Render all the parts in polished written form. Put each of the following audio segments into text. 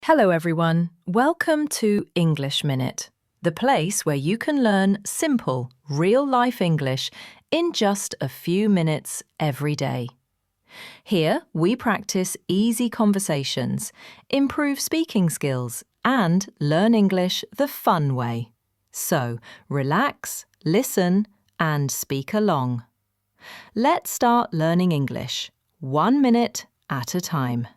Hello everyone, welcome to English Minute, the place where you can learn simple, real-life English in just a few minutes every day. Here, we practice easy conversations, improve speaking skills, and learn English the fun way. So, relax, listen, and speak along. Let's start learning English, 1 minute at a time.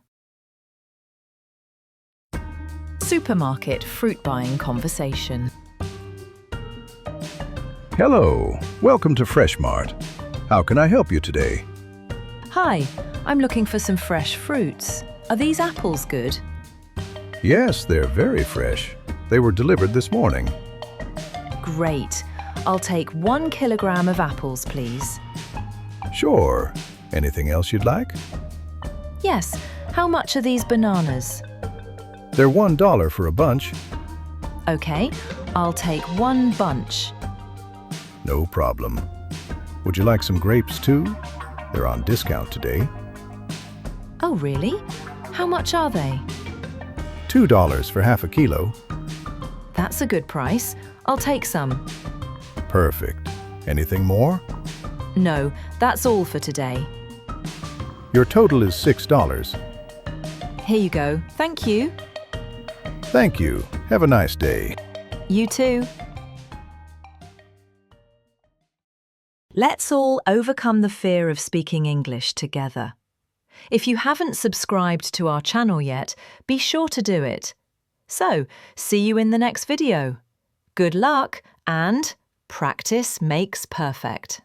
Supermarket fruit buying conversation. Hello, welcome to Fresh Mart. How can I help you today? Hi, I'm looking for some fresh fruits. Are these apples good? Yes, they're very fresh. They were delivered this morning. Great. I'll take 1 kilogram of apples, please. Sure. Anything else you'd like? Yes. How much are these bananas? They're $1 for a bunch. Okay, I'll take 1 bunch. No problem. Would you like some grapes too? They're on discount today. Oh, really? How much are they? $2 for half a kilo. That's a good price. I'll take some. Perfect. Anything more? No, that's all for today. Your total is $6. Here you go. Thank you. Thank you. Have a nice day. You too. Let's all overcome the fear of speaking English together. If you haven't subscribed to our channel yet, be sure to do it. So, see you in the next video. Good luck and practice makes perfect.